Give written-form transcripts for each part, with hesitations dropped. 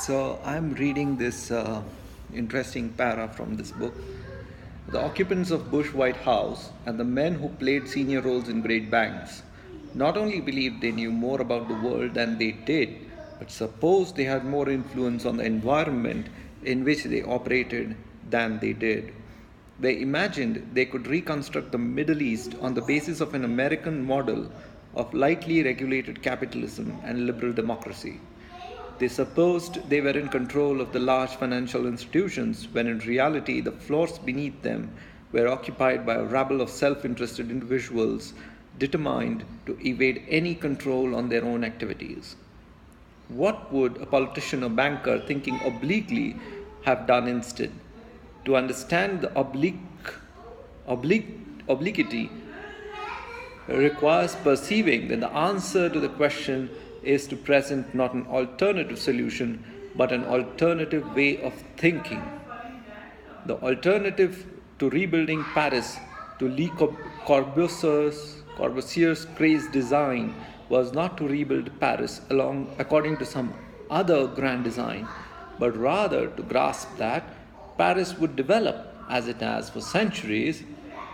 So I'm reading this interesting para from this book. The occupants of Bush White House and the men who played senior roles in great banks not only believed they knew more about the world than they did, but supposed they had more influence on the environment in which they operated than they did. They imagined they could reconstruct the Middle East on the basis of an American model of lightly regulated capitalism and liberal democracy. They supposed they were in control of the large financial institutions when in reality the floors beneath them were occupied by a rabble of self interested individuals determined to evade any control on their own activities. What would a politician or banker thinking obliquely have done instead? To understand the obliquity requires perceiving that the answer to the question is to present not an alternative solution but an alternative way of thinking. The alternative to rebuilding Paris to Corbusier's crazed design was not to rebuild Paris according to some other grand design, but rather to grasp that Paris would develop, as it has for centuries,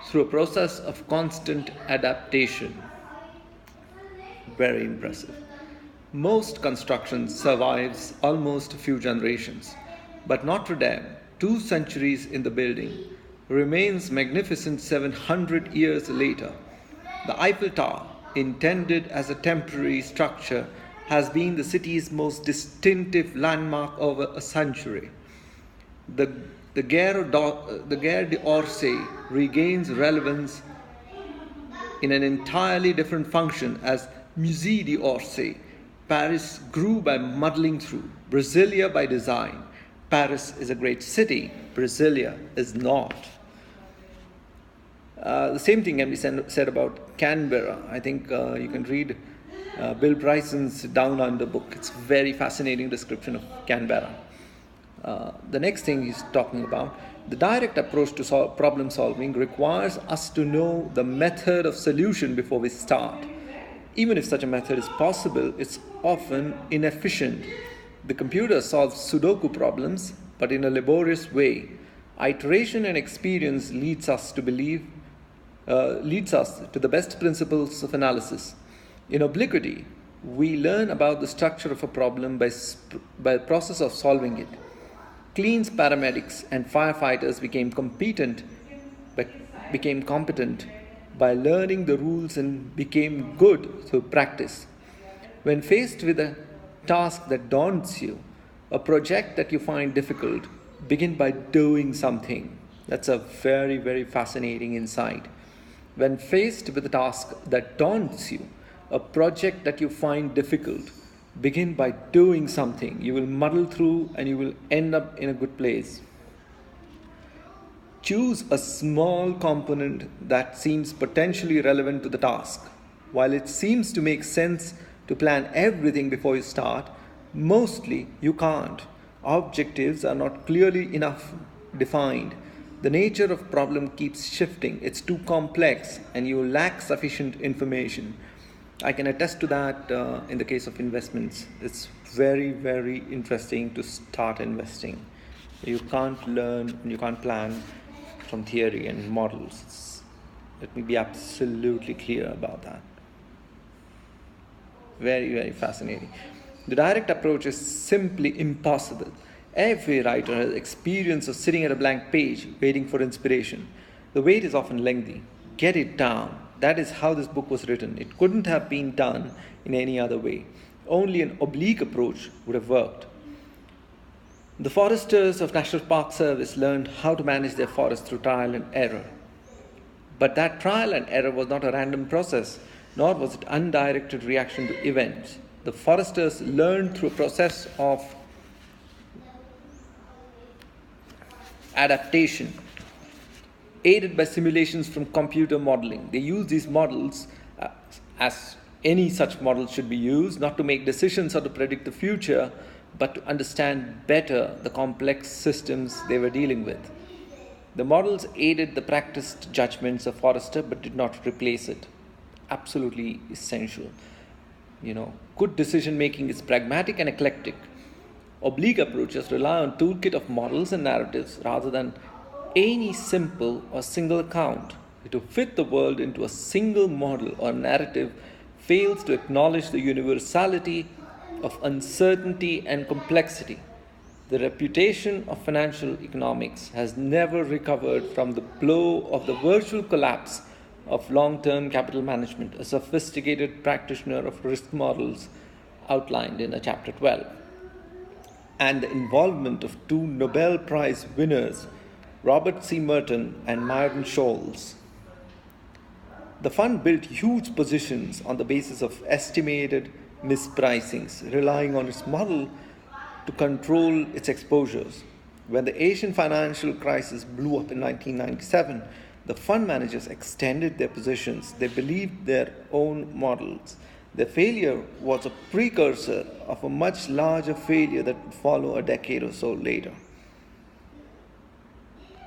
through a process of constant adaptation. Very impressive. Most construction survives almost a few generations, but Notre Dame, 2 centuries in the building, remains magnificent 700 years later. The Eiffel Tower, intended as a temporary structure, has been the city's most distinctive landmark over a century. The Gare d'Orsay regains relevance in an entirely different function as Musée d'Orsay. Paris grew by muddling through, Brasilia by design. Paris is a great city, Brasilia is not. The same thing can be said about Canberra. I think you can read Bill Bryson's Down Under book. It's a very fascinating description of Canberra. The next thing he's talking about, the direct approach to problem solving requires us to know the method of solution before we start. Even if such a method is possible, it's often inefficient. The computer solves Sudoku problems, but in a laborious way. Iteration and experience leads us to the best principles of analysis. In Obliquity, we learn about the structure of a problem by the process of solving it. Clean's paramedics and firefighters became competent by learning the rules and became good through practice. When faced with a task that daunts you, a project that you find difficult, begin by doing something. That's a very, very fascinating insight. When faced with a task that daunts you, a project that you find difficult, begin by doing something. You will muddle through and you will end up in a good place. Choose a small component that seems potentially relevant to the task. While it seems to make sense to plan everything before you start, mostly you can't. Objectives are not clearly enough defined. The nature of problem keeps shifting. It's too complex and you lack sufficient information. I can attest to that in the case of investments. It's very, very interesting to start investing. You can't learn and you can't plan from theory and models. Let me be absolutely clear about that. Very, very fascinating. The direct approach is simply impossible. Every writer has experience of sitting at a blank page waiting for inspiration. The wait is often lengthy. Get it down. That is how this book was written. It couldn't have been done in any other way. Only an oblique approach would have worked. The foresters of National Park Service learned how to manage their forest through trial and error. But that trial and error was not a random process, nor was it undirected reaction to events. The foresters learned through a process of adaptation, aided by simulations from computer modeling. They use these models as any such model should be used, not to make decisions or to predict the future, but to understand better the complex systems they were dealing with. The models aided the practiced judgments of Forrester but did not replace it. Absolutely essential. Good decision making is pragmatic and eclectic. Oblique approaches rely on a toolkit of models and narratives rather than any simple or single account. To fit the world into a single model or narrative fails to acknowledge the universality of uncertainty and complexity. The reputation of financial economics has never recovered from the blow of the virtual collapse of long term capital management, a sophisticated practitioner of risk models outlined in chapter 12, and the involvement of two Nobel Prize winners, Robert C. Merton and Myron Scholes. The fund built huge positions on the basis of estimated mispricings, relying on its model to control its exposures. When the Asian financial crisis blew up in 1997, the fund managers extended their positions. They believed their own models. Their failure was a precursor of a much larger failure that would follow a decade or so later.